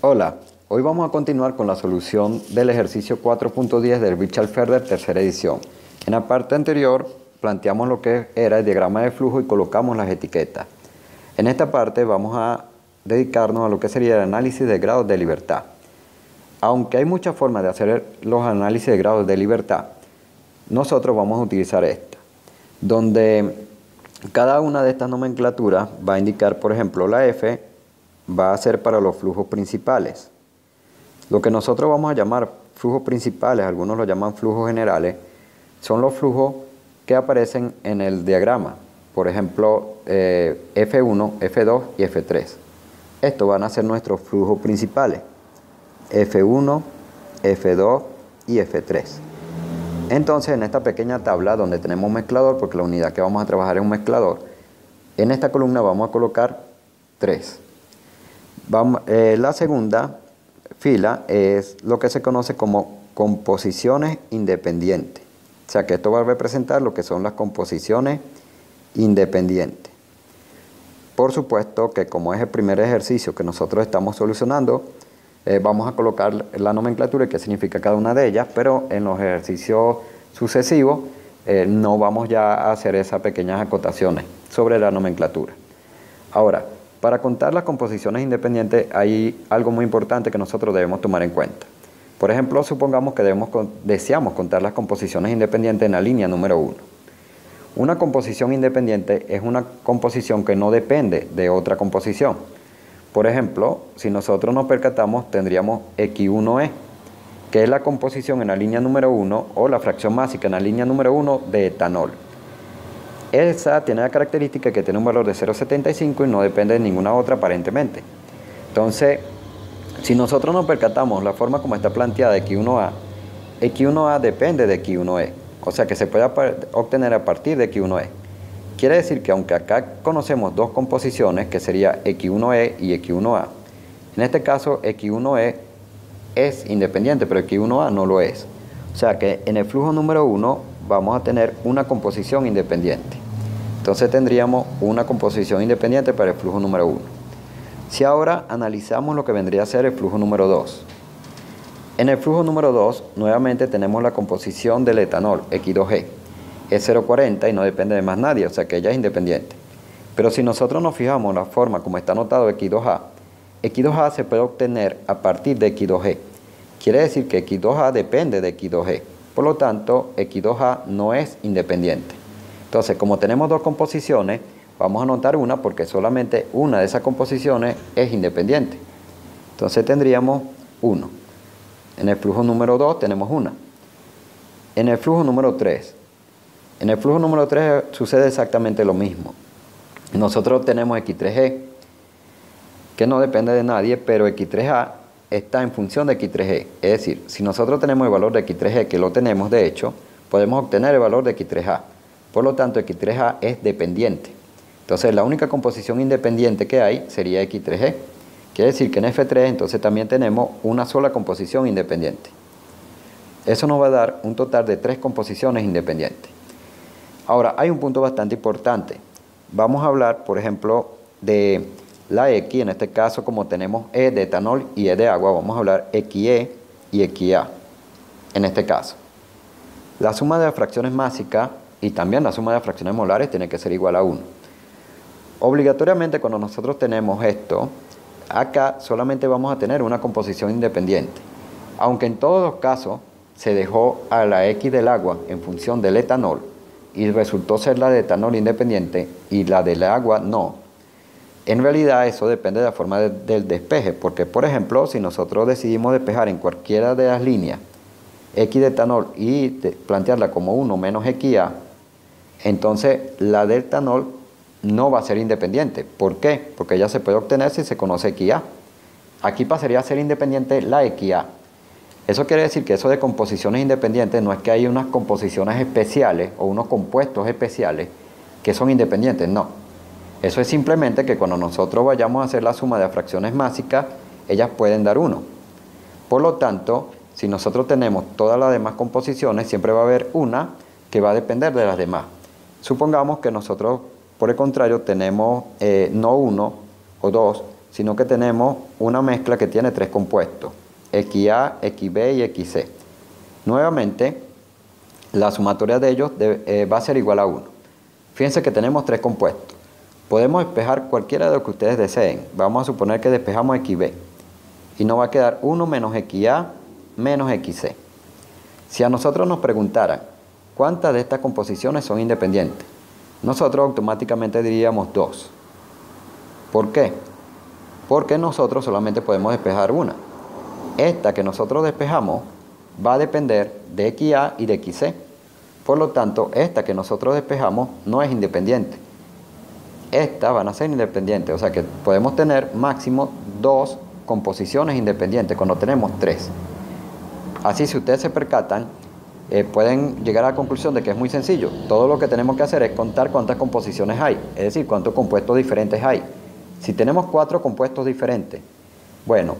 Hola, hoy vamos a continuar con la solución del ejercicio 4.10 del Birchall-Ferder tercera edición. En la parte anterior planteamos lo que era el diagrama de flujo y colocamos las etiquetas. En esta parte vamos a dedicarnos a lo que sería el análisis de grados de libertad. Aunque hay muchas formas de hacer los análisis de grados de libertad, nosotros vamos a utilizar esta, donde cada una de estas nomenclaturas va a indicar, por ejemplo, la F va a ser para los flujos principales. Lo que nosotros vamos a llamar flujos principales, algunos lo llaman flujos generales, son los flujos que aparecen en el diagrama. Por ejemplo, F1, F2 y F3. Estos van a ser nuestros flujos principales. F1, F2 y F3. Entonces, en esta pequeña tabla donde tenemos un mezclador, porque la unidad que vamos a trabajar es un mezclador, en esta columna vamos a colocar 3. La segunda fila es lo que se conoce como composiciones independientes. O sea que esto va a representar lo que son las composiciones independientes. Por supuesto que como es el primer ejercicio que nosotros estamos solucionando, vamos a colocar la nomenclatura y qué significa cada una de ellas, pero en los ejercicios sucesivos no vamos ya a hacer esas pequeñas acotaciones sobre la nomenclatura. Ahora, para contar las composiciones independientes hay algo muy importante que nosotros debemos tomar en cuenta. Por ejemplo, supongamos que deseamos contar las composiciones independientes en la línea número 1. Una composición independiente es una composición que no depende de otra composición. Por ejemplo, si nosotros nos percatamos, tendríamos X1E, que es la composición en la línea número 1 o la fracción másica en la línea número 1 de etanol. Esa tiene la característica que tiene un valor de 0,75 y no depende de ninguna otra aparentemente. Entonces, si nosotros nos percatamos la forma como está planteada X1A, X1A depende de X1E, o sea que se puede obtener a partir de X1E. Quiere decir que aunque acá conocemos dos composiciones, que sería X1E y X1A, en este caso X1E es independiente, pero X1A no lo es. O sea que en el flujo número 1 vamos a tener una composición independiente. Entonces tendríamos una composición independiente para el flujo número 1. Si ahora analizamos lo que vendría a ser el flujo número 2. En el flujo número 2 nuevamente tenemos la composición del etanol, X2G. Es 0,40 y no depende de más nadie, o sea que ella es independiente. Pero si nosotros nos fijamos en la forma como está anotado X2A, X2A se puede obtener a partir de X2G. Quiere decir que X2A depende de X2G. Por lo tanto, X2A no es independiente. Entonces, como tenemos dos composiciones, vamos a anotar una porque solamente una de esas composiciones es independiente. Entonces tendríamos 1. En el flujo número 2 tenemos una. En el flujo número 3. En el flujo número 3 sucede exactamente lo mismo. Nosotros tenemos X3G, que no depende de nadie, pero X3A está en función de X3G. Es decir, si nosotros tenemos el valor de X3G, que lo tenemos de hecho, podemos obtener el valor de X3A. Por lo tanto, X3A es dependiente. Entonces, la única composición independiente que hay sería X3G. Quiere decir que en F3 entonces también tenemos una sola composición independiente. Eso nos va a dar un total de 3 composiciones independientes. Ahora, hay un punto bastante importante. Vamos a hablar, por ejemplo, de la X. En este caso, como tenemos E de etanol y E de agua, vamos a hablar XE y XA. En este caso, la suma de las fracciones másicas y también la suma de las fracciones molares tiene que ser igual a 1. Obligatoriamente, cuando nosotros tenemos esto, acá solamente vamos a tener una composición independiente. Aunque en todos los casos se dejó a la X del agua en función del etanol y resultó ser la de etanol independiente y la del agua no. En realidad eso depende de la forma del despeje, porque por ejemplo, si nosotros decidimos despejar en cualquiera de las líneas X de etanol y plantearla como 1 menos XA, entonces la del etanol no va a ser independiente. ¿Por qué? Porque ella se puede obtener si se conoce XA. Aquí pasaría a ser independiente la XA. Eso quiere decir que eso de composiciones independientes no es que hay unas composiciones especiales o unos compuestos especiales que son independientes, no. Eso es simplemente que cuando nosotros vayamos a hacer la suma de las fracciones másicas, ellas pueden dar 1. Por lo tanto, si nosotros tenemos todas las demás composiciones, siempre va a haber una que va a depender de las demás. Supongamos que nosotros, por el contrario, tenemos no 1 o 2, sino que tenemos una mezcla que tiene tres compuestos, XA, XB y XC. Nuevamente, la sumatoria de ellos va a ser igual a 1. Fíjense que tenemos tres compuestos. Podemos despejar cualquiera de los que ustedes deseen. Vamos a suponer que despejamos XB. Y nos va a quedar 1 menos XA menos XC. Si a nosotros nos preguntaran cuántas de estas composiciones son independientes, nosotros automáticamente diríamos 2. ¿Por qué? Porque nosotros solamente podemos despejar una. Esta que nosotros despejamos va a depender de XA y de XC. Por lo tanto, esta que nosotros despejamos no es independiente. Estas van a ser independientes, o sea que podemos tener máximo 2 composiciones independientes cuando tenemos 3. Así, si ustedes se percatan, pueden llegar a la conclusión de que es muy sencillo. Todo lo que tenemos que hacer es contar cuántas composiciones hay, es decir, cuántos compuestos diferentes hay. Si tenemos 4 compuestos diferentes, bueno,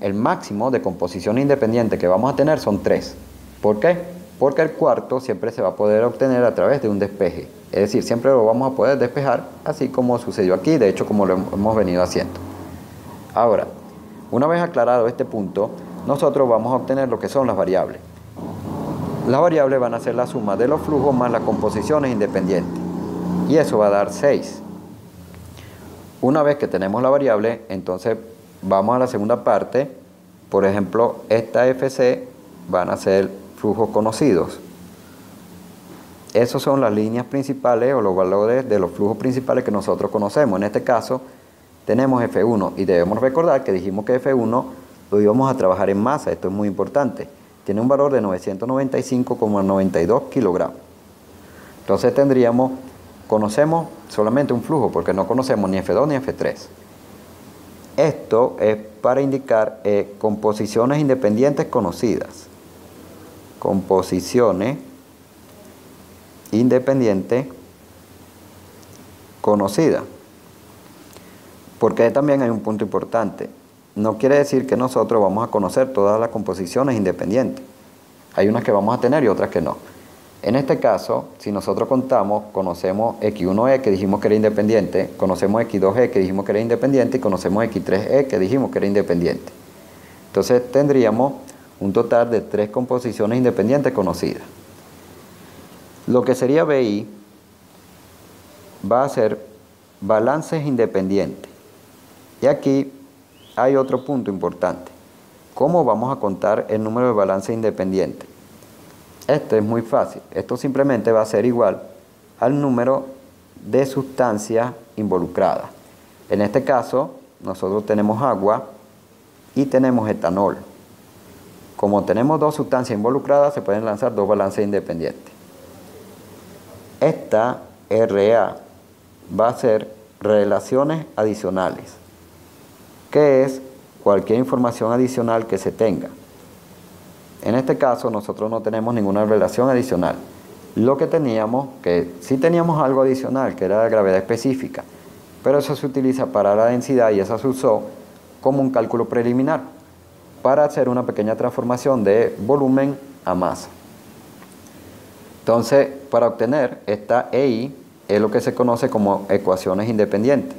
el máximo de composición independiente que vamos a tener son 3. ¿Por qué? Porque el cuarto siempre se va a poder obtener a través de un despeje. Es decir, siempre lo vamos a poder despejar, así como sucedió aquí, de hecho como lo hemos venido haciendo. Ahora, una vez aclarado este punto, nosotros vamos a obtener lo que son las variables. Las variables van a ser la suma de los flujos más las composiciones independientes. Y eso va a dar 6. Una vez que tenemos la variable, entonces vamos a la segunda parte. Por ejemplo, esta FC van a ser flujos conocidos. Esas son las líneas principales o los valores de los flujos principales que nosotros conocemos. En este caso, tenemos F1 y debemos recordar que dijimos que F1 lo íbamos a trabajar en masa. Esto es muy importante. Tiene un valor de 995,92 kilogramos. Entonces conocemos solamente un flujo porque no conocemos ni F2 ni F3. Esto es para indicar composiciones independientes conocidas. Composiciones independientes conocidas. Porque también hay un punto importante. No quiere decir que nosotros vamos a conocer todas las composiciones independientes. Hay unas que vamos a tener y otras que no. En este caso, si nosotros conocemos X1E que dijimos que era independiente, conocemos X2E que dijimos que era independiente y conocemos X3E que dijimos que era independiente. Entonces tendríamos un total de 3 composiciones independientes conocidas. Lo que sería BI va a ser balances independientes. Y aquí hay otro punto importante. ¿Cómo vamos a contar el número de balances independientes? Esto es muy fácil. Esto simplemente va a ser igual al número de sustancias involucradas. En este caso, nosotros tenemos agua y tenemos etanol. Como tenemos 2 sustancias involucradas, se pueden lanzar 2 balances independientes. Esta RA va a ser relaciones adicionales, que es cualquier información adicional que se tenga. En este caso nosotros no tenemos ninguna relación adicional. Lo que teníamos, que sí teníamos algo adicional, que era la gravedad específica, pero eso se utiliza para la densidad y esa se usó como un cálculo preliminar para hacer una pequeña transformación de volumen a masa. Entonces, para obtener esta EI es lo que se conoce como ecuaciones independientes.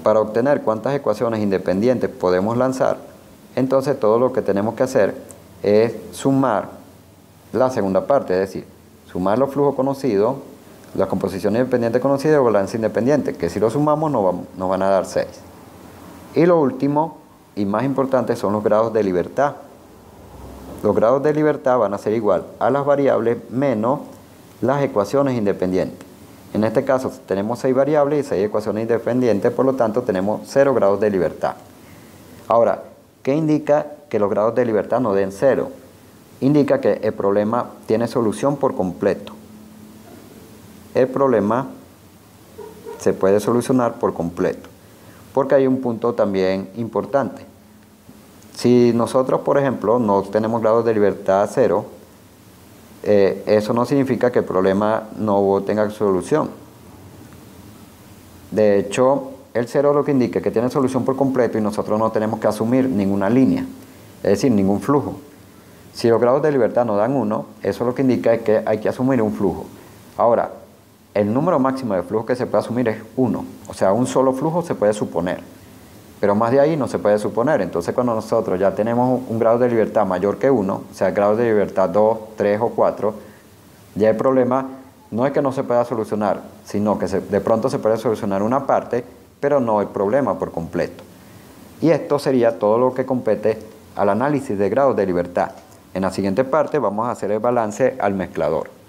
Para obtener cuántas ecuaciones independientes podemos lanzar, entonces todo lo que tenemos que hacer es sumar la segunda parte, es decir, sumar los flujos conocidos, las composiciones independientes conocidas y el balance independiente, que si lo sumamos nos van a dar 6. Y lo último y más importante son los grados de libertad. Los grados de libertad van a ser igual a las variables menos las ecuaciones independientes. En este caso tenemos 6 variables y 6 ecuaciones independientes, por lo tanto tenemos 0 grados de libertad. Ahora, ¿qué indica que los grados de libertad no den 0? Indica que el problema tiene solución por completo. El problema se puede solucionar por completo, porque hay un punto también importante. Si nosotros, por ejemplo, no tenemos grados de libertad 0, eso no significa que el problema no tenga solución. De hecho, el 0 lo que indica es que tiene solución por completo y nosotros no tenemos que asumir ninguna línea, es decir, ningún flujo. Si los grados de libertad nos dan 1, eso lo que indica es que hay que asumir un flujo. Ahora, el número máximo de flujos que se puede asumir es 1, o sea, un solo flujo se puede suponer. pero más de ahí no se puede suponer. Entonces cuando nosotros ya tenemos un grado de libertad mayor que 1, o sea, grado de libertad 2, 3 o 4, ya el problema no es que no se pueda solucionar, sino que de pronto se puede solucionar una parte, pero no el problema por completo. Y esto sería todo lo que compete al análisis de grados de libertad. En la siguiente parte vamos a hacer el balance al mezclador.